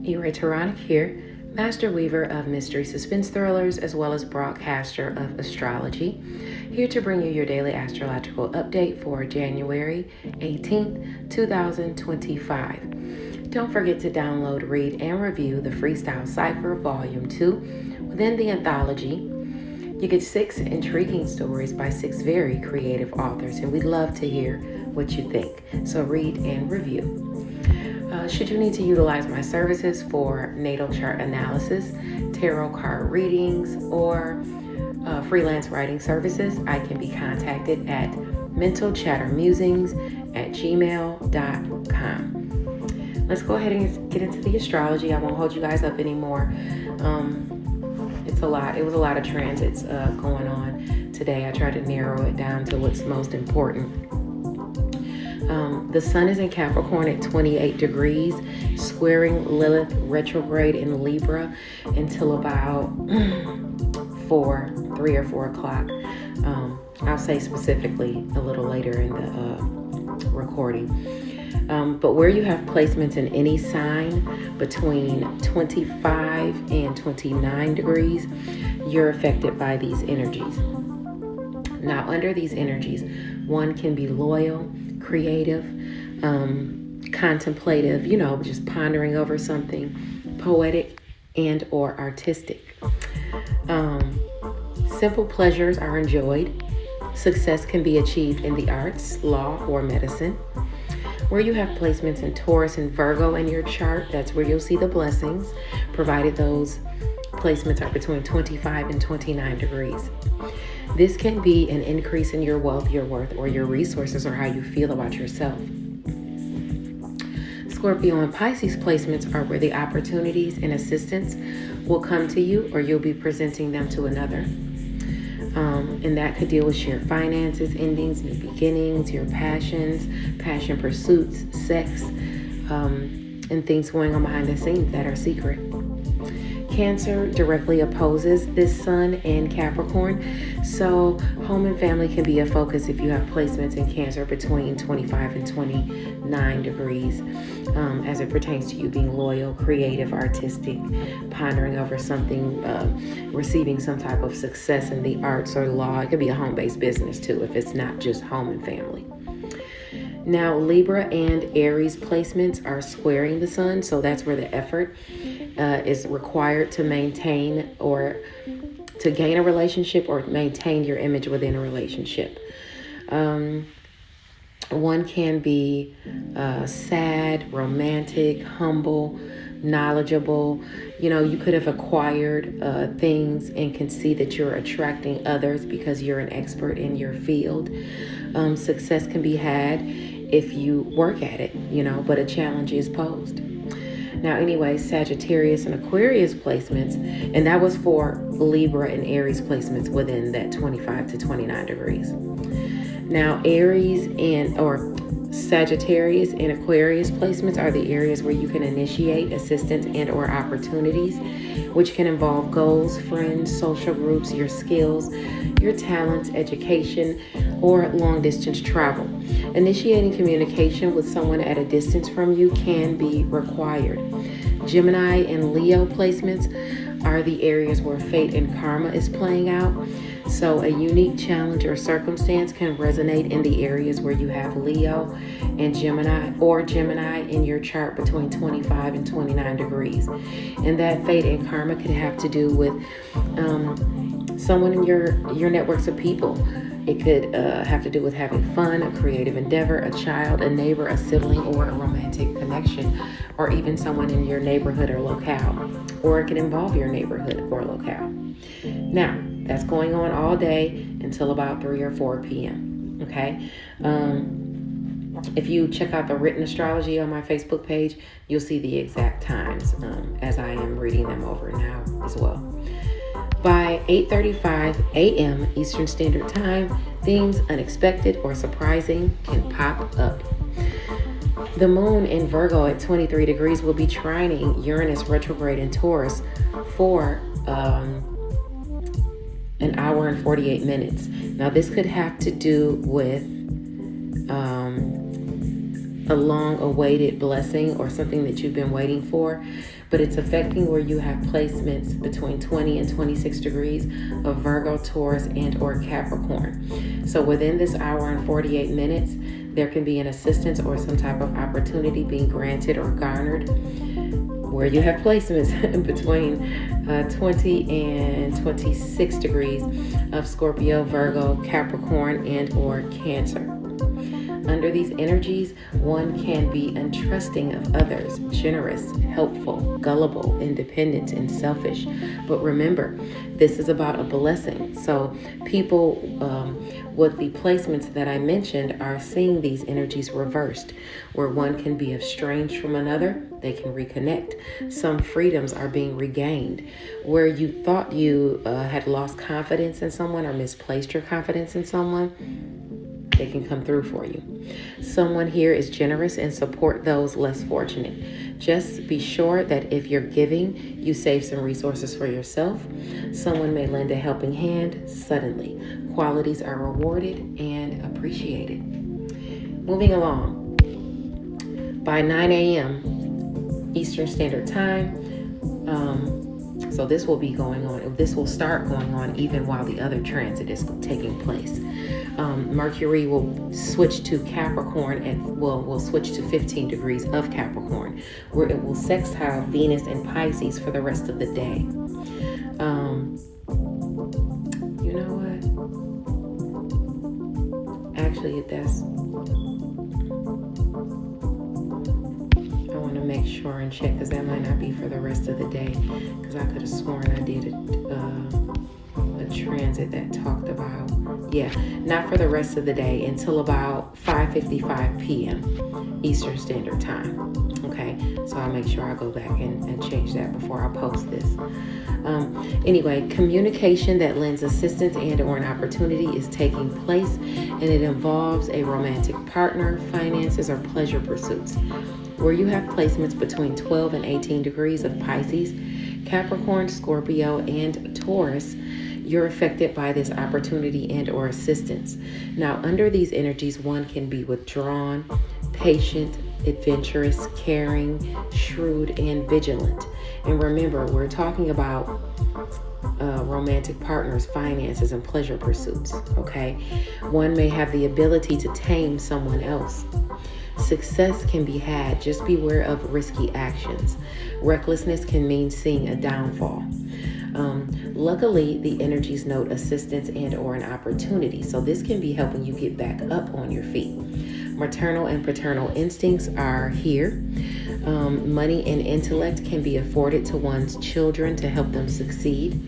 Eretoronic here, master weaver of mystery suspense thrillers as well as broadcaster of astrology, here to bring you your daily astrological update for January 18th, 2025. Don't forget to download, read, and review the Freestyle Cypher Volume 2 within the anthology. You get 6 intriguing stories by 6 very creative authors, and we'd love to hear what you think. So read and review. Should you need to utilize my services for natal chart analysis, tarot card readings, or freelance writing services, I can be contacted at mentalchattermusings@gmail.com. Let's go ahead and get into the astrology. I won't hold you guys up anymore. It's a lot. It was a lot of transits going on today. I tried to narrow it down to what's most important. The sun is in Capricorn at 28 degrees, squaring Lilith retrograde in Libra until about 3 or 4 o'clock. I'll say specifically a little later in the recording. But where you have placements in any sign between 25 and 29 degrees, you're affected by these energies. Now, under these energies, one can be loyal, creative, contemplative, just pondering over something, poetic and or artistic. Simple pleasures are enjoyed. Success can be achieved in the arts, law, or medicine. Where you have placements in Taurus and Virgo in your chart, that's where you'll see the blessings, provided those placements are between 25 and 29 degrees. This can be an increase in your wealth, your worth, or your resources, or how you feel about yourself. Scorpio and Pisces placements are where the opportunities and assistance will come to you, or you'll be presenting them to another. And that could deal with shared finances, endings, new beginnings, your passions, passion pursuits, sex, and things going on behind the scenes that are secret. Cancer directly opposes this sun in Capricorn, so home and family can be a focus if you have placements in Cancer between 25 and 29 degrees, as it pertains to you being loyal, creative, artistic, pondering over something, receiving some type of success in the arts or law. It could be a home-based business too if it's not just home and family. Now, Libra and Aries placements are squaring the sun, so that's where the effort is required to maintain or to gain a relationship or maintain your image within a relationship. One can be sad, romantic, humble, knowledgeable. You could have acquired things and can see that you're attracting others because you're an expert in your field. Success can be had if you work at it, but a challenge is posed. Now, anyway, Sagittarius and Aquarius placements, and that was for Libra and Aries placements within that 25 to 29 degrees. Now, Sagittarius and Aquarius placements are the areas where you can initiate assistance and or opportunities, which can involve goals, friends, social groups, your skills, your talents, education, or long-distance travel. Initiating communication with someone at a distance from you can be required. Gemini and Leo placements are the areas where fate and karma is playing out. So a unique challenge or circumstance can resonate in the areas where you have Leo and Gemini in your chart between 25 and 29 degrees. And that fate and karma could have to do with someone in your networks of people. It could have to do with having fun, a creative endeavor, a child, a neighbor, a sibling, or a romantic connection, or even someone in your neighborhood or locale. Or it could involve your neighborhood or locale. Now, that's going on all day until about 3 or 4 p.m. Okay? If you check out the written astrology on my Facebook page, you'll see the exact times as I am reading them over now as well. By 8:35 a.m. Eastern Standard Time, things unexpected or surprising can pop up. The moon in Virgo at 23 degrees will be trining Uranus retrograde in Taurus for an hour and 48 minutes. Now, this could have to do with a long-awaited blessing or something that you've been waiting for, but it's affecting where you have placements between 20 and 26 degrees of Virgo, Taurus, and or Capricorn. So within this hour and 48 minutes, there can be an assistance or some type of opportunity being granted or garnered where you have placements between 20 and 26 degrees of Scorpio, Virgo, Capricorn, and or Cancer. Under these energies, one can be untrusting of others, generous, helpful, gullible, independent, and selfish. But remember, this is about a blessing. So people with the placements that I mentioned are seeing these energies reversed, where one can be estranged from another, they can reconnect. Some freedoms are being regained. Where you thought you had lost confidence in someone or misplaced your confidence in someone, they can come through for you. Someone here is generous and support those less fortunate. Just be sure that if you're giving, you save some resources for yourself. Someone may lend a helping hand suddenly. Qualities are rewarded and appreciated. Moving along. By 9 a.m. Eastern Standard Time, so this will be going on. This will start going on even while the other transit is taking place. Mercury will switch to Capricorn and will switch to 15 degrees of Capricorn, where it will sextile Venus and Pisces for the rest of the day. You know what? Actually, I want to make sure and check, because that might not be for the rest of the day, because I could have sworn I did a transit that talked about, not for the rest of the day until about 5:55 p.m. Eastern Standard Time. Okay, so I'll make sure I go back and change that before I post this. Anyway, communication that lends assistance and or an opportunity is taking place, and it involves a romantic partner, finances, or pleasure pursuits. Where you have placements between 12 and 18 degrees of Pisces, Capricorn, Scorpio, and Taurus, you're affected by this opportunity and or assistance. Now, under these energies, one can be withdrawn, patient, adventurous, caring, shrewd, and vigilant. And remember, we're talking about romantic partners, finances, and pleasure pursuits, okay? One may have the ability to tame someone else. Success can be had. Just beware of risky actions. Recklessness can mean seeing a downfall. Luckily, the energies note assistance and or an opportunity. So this can be helping you get back up on your feet. Maternal and paternal instincts are here. Money and intellect can be afforded to one's children to help them succeed.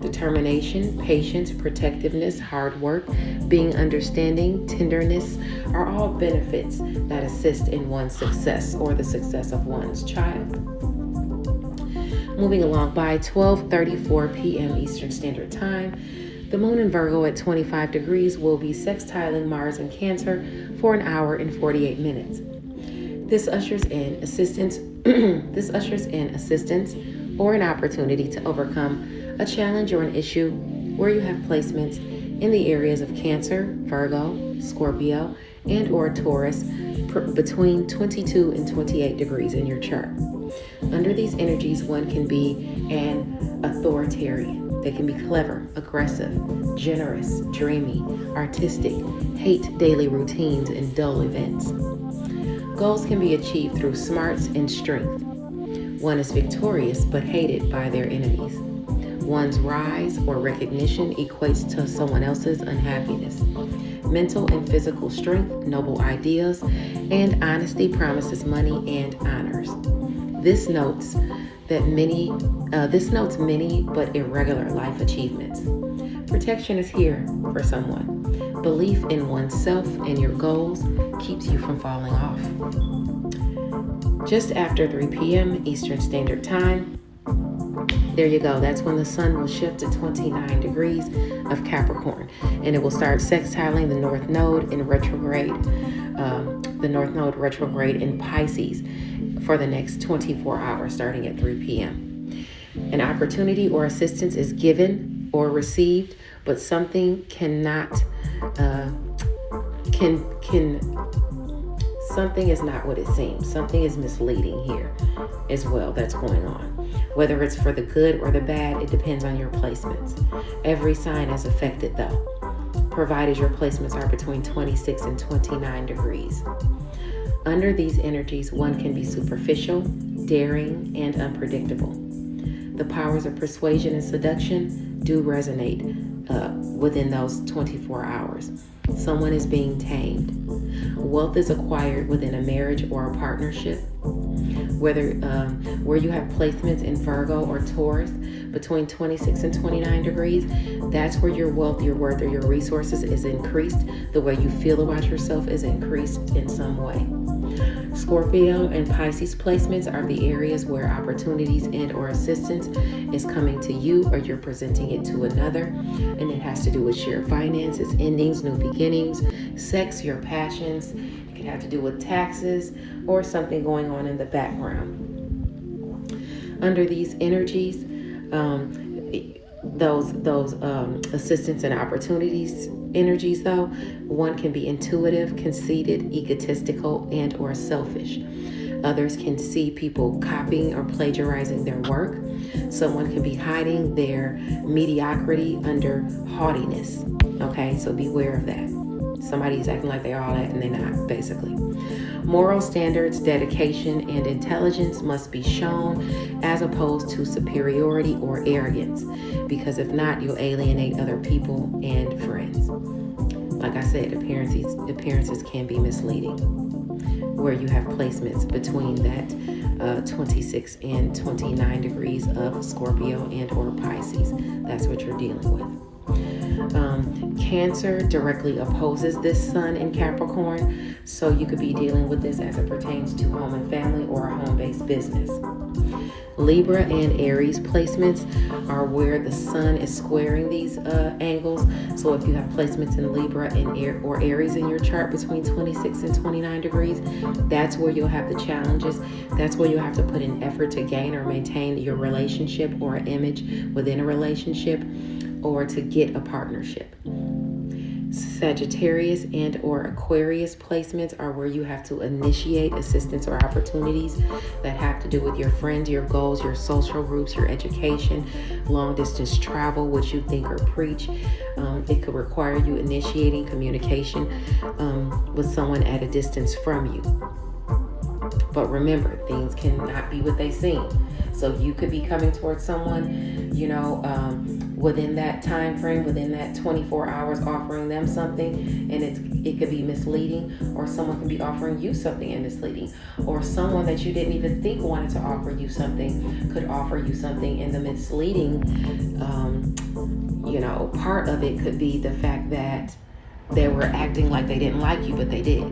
Determination, patience, protectiveness, hard work, being understanding, tenderness are all benefits that assist in one's success or the success of one's child. Moving along, by 12:34 p.m. Eastern Standard Time, the moon in Virgo at 25 degrees will be sextiling Mars in Cancer for an hour and 48 minutes. This ushers in assistance or an opportunity to overcome a challenge or an issue where you have placements in the areas of Cancer, Virgo, Scorpio, and or Taurus between 22 and 28 degrees in your chart. Under these energies, one can be an authoritarian. They can be clever, aggressive, generous, dreamy, artistic, hate daily routines and dull events. Goals can be achieved through smarts and strength. One is victorious but hated by their enemies. One's rise or recognition equates to someone else's unhappiness. Mental and physical strength, noble ideas, and honesty promises money and honors. This notes many but irregular life achievements. Protection is here for someone. Belief in oneself and your goals keeps you from falling off. Just after 3 p.m. Eastern Standard Time, there you go. That's when the sun will shift to 29 degrees of Capricorn, and it will start sextiling the North Node in retrograde, in Pisces for the next 24 hours, starting at 3 p.m. An opportunity or assistance is given or received, but something something is not what it seems. Something is misleading here as well that's going on. Whether it's for the good or the bad, it depends on your placements. Every sign is affected though, provided your placements are between 26 and 29 degrees. Under these energies, one can be superficial, daring, and unpredictable. The powers of persuasion and seduction do resonate within those 24 hours. Someone is being tamed. Wealth is acquired within a marriage or a partnership. Whether where you have placements in Virgo or Taurus between 26 and 29 degrees, that's where your wealth, your worth, or your resources is increased. The way you feel about yourself is increased in some way. Scorpio and Pisces placements are the areas where opportunities and or assistance is coming to you, or you're presenting it to another, and it has to do with shared finances, endings, new beginnings, sex, your passions. It could have to do with taxes or something going on in the background. Under these energies, those assistance and opportunities energies, though, one can be intuitive, conceited, egotistical, and or selfish. Others can see people copying or plagiarizing their work. Someone can be hiding their mediocrity under haughtiness. Okay, so beware of that. Somebody's acting like they're all that and they're not, basically. Moral standards, dedication, and intelligence must be shown as opposed to superiority or arrogance, because if not, you'll alienate other people and friends. Like I said, appearances can be misleading where you have placements between that 26 and 29 degrees of Scorpio and or Pisces. That's what you're dealing with. Cancer directly opposes this sun in Capricorn, so you could be dealing with this as it pertains to home and family or a home-based business. Libra and Aries placements are where the sun is squaring these angles. So if you have placements in Libra and or Aries in your chart between 26 and 29 degrees, that's where you'll have the challenges. That's where you'll have to put in effort to gain or maintain your relationship or image within a relationship, or to get a partnership. Sagittarius and or Aquarius placements are where you have to initiate assistance or opportunities that have to do with your friends, your goals, your social groups, your education, long distance travel, what you think or preach. It could require you initiating communication with someone at a distance from you. But remember, things cannot be what they seem. So you could be coming towards someone, within that time frame, within that 24 hours, offering them something, and it could be misleading, or someone could be offering you something and misleading, or someone that you didn't even think wanted to offer you something could offer you something, and the misleading, part of it could be the fact that they were acting like they didn't like you, but they did,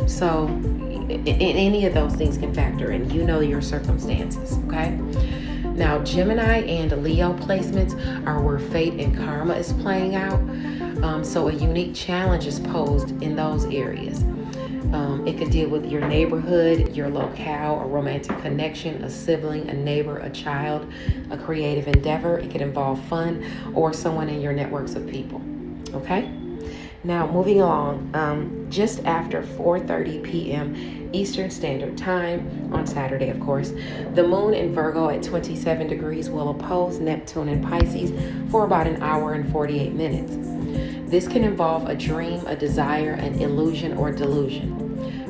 So any of those things can factor in, your circumstances, okay? Now, Gemini and Leo placements are where fate and karma is playing out. So a unique challenge is posed in those areas. It could deal with your neighborhood, your locale, a romantic connection, a sibling, a neighbor, a child, a creative endeavor. It could involve fun or someone in your networks of people, okay? Now, moving along, just after 4:30 p.m. Eastern Standard Time on Saturday, of course, the moon in Virgo at 27 degrees will oppose Neptune in Pisces for about an hour and 48 minutes. This can involve a dream, a desire, an illusion, or delusion.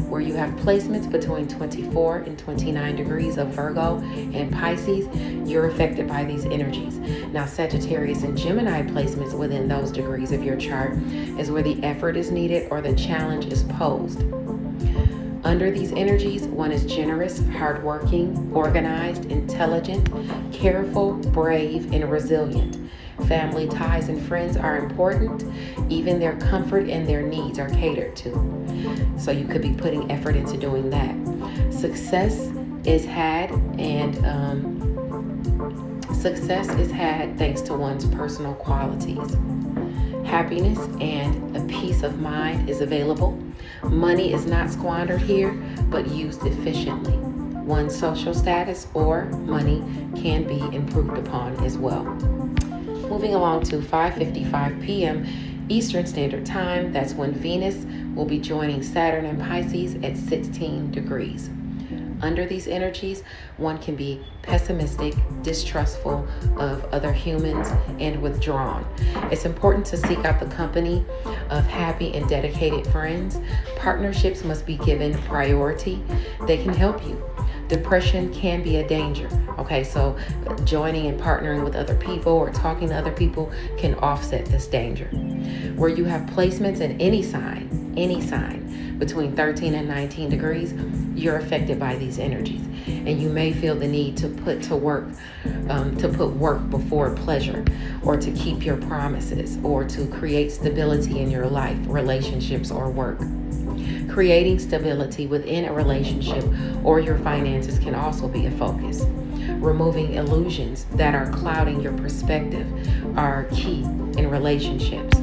Where you have placements between 24 and 29 degrees of Virgo and Pisces, you're affected by these energies. Now, Sagittarius and Gemini placements within those degrees of your chart is where the effort is needed or the challenge is posed. Under these energies, one is generous, hardworking, organized, intelligent, careful, brave, and resilient. Family ties and friends are important. Even their comfort and their needs are catered to. So you could be putting effort into doing that. Success is had thanks to one's personal qualities. Happiness and a peace of mind is available. Money is not squandered here, but used efficiently. One's social status or money can be improved upon as well. Moving along to 5:55 p.m. Eastern Standard Time, that's when Venus will be joining Saturn in Pisces at 16 degrees. Under these energies, one can be pessimistic, distrustful of other humans, and withdrawn. It's important to seek out the company of happy and dedicated friends. Partnerships must be given priority. They can help you. Depression can be a danger. Okay, so joining and partnering with other people or talking to other people can offset this danger. Where you have placements in any sign between 13 and 19 degrees, you're affected by these energies, and you may feel the need to put work before pleasure, or to keep your promises, or to create stability in your life, relationships, or work. Creating stability within a relationship or your finances can also be a focus. Removing illusions that are clouding your perspective are key in relationships.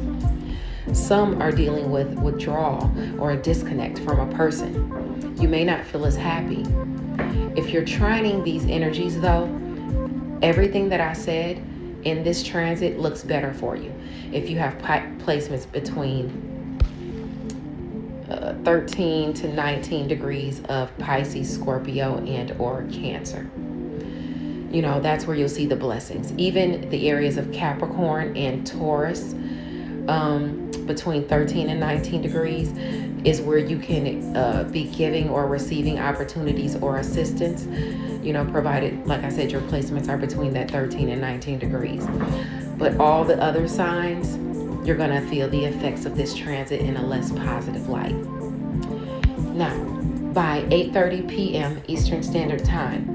Some are dealing with withdrawal or a disconnect from a person. You may not feel as happy. If you're trining these energies though, everything that I said in this transit looks better for you. If you have placements between 13 to 19 degrees of Pisces, Scorpio, and or Cancer. You know, that's where you'll see the blessings. Even the areas of Capricorn and Taurus, between 13 and 19 degrees is where you can be giving or receiving opportunities or assistance, you know, provided, like I said, your placements are between that 13 and 19 degrees. But all the other signs, you're going to feel the effects of this transit in a less positive light. Now, by 8:30 p.m. Eastern Standard Time,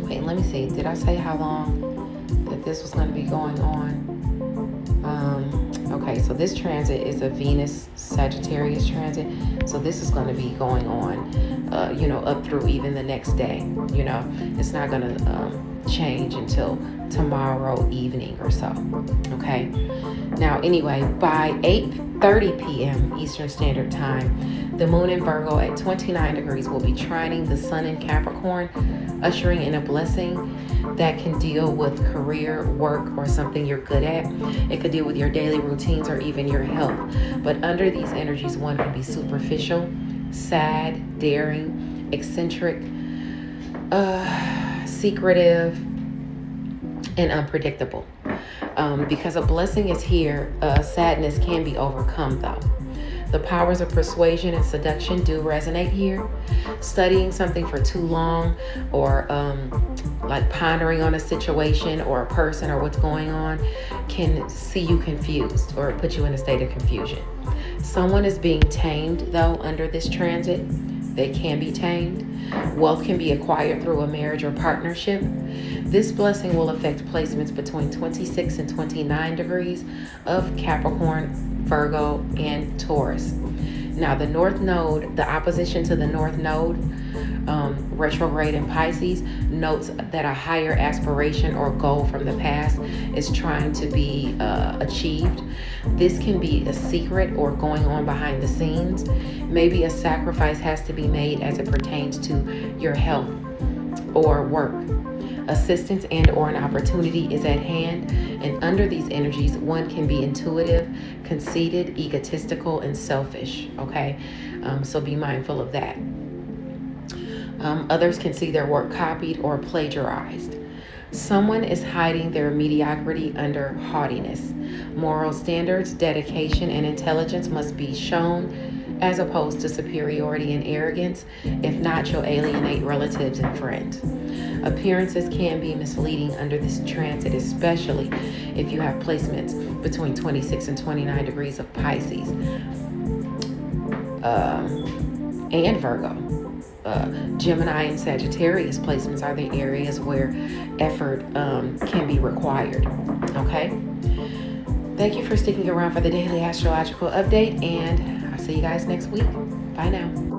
wait, let me see, did I say how long that this was going to be going on? Okay, so this transit is a Venus Sagittarius transit, so this is going to be going on, you know, up through even the next day. You know, it's not going to change until tomorrow evening or so. Okay, now anyway, by 8:30 p.m. Eastern Standard Time, the moon in Virgo at 29 degrees will be trining the sun in Capricorn, ushering in a blessing that can deal with career, work, or something you're good at. It could deal with your daily routines or even your health. But under these energies, one can be superficial, sad, daring, eccentric, secretive, and unpredictable. Because a blessing is here, sadness can be overcome though. The powers of persuasion and seduction do resonate here. Studying something for too long, or like pondering on a situation or a person or what's going on, can see you confused or put you in a state of confusion. Someone is being tamed though under this transit. They can be tamed. Wealth can be acquired through a marriage or partnership. This blessing will affect placements between 26 and 29 degrees of Capricorn, Virgo, and Taurus. Now the North Node, the opposition to the North Node, retrograde in Pisces, notes that a higher aspiration or goal from the past is trying to be achieved. This can be a secret or going on behind the scenes. Maybe a sacrifice has to be made as it pertains to your health or work. Assistance and or an opportunity is at hand, and under these energies, one can be intuitive, conceited, egotistical, and selfish. Okay, so be mindful of that. Others can see their work copied or plagiarized. Someone is hiding their mediocrity under haughtiness. Moral standards, dedication, and intelligence must be shown as opposed to superiority and arrogance. If not, you'll alienate relatives and friends. Appearances can be misleading under this transit, especially if you have placements between 26 and 29 degrees of Pisces and Virgo. Gemini and Sagittarius placements are the areas where effort can be required. Okay? Thank you for sticking around for the daily astrological update, and I'll see you guys next week. Bye now.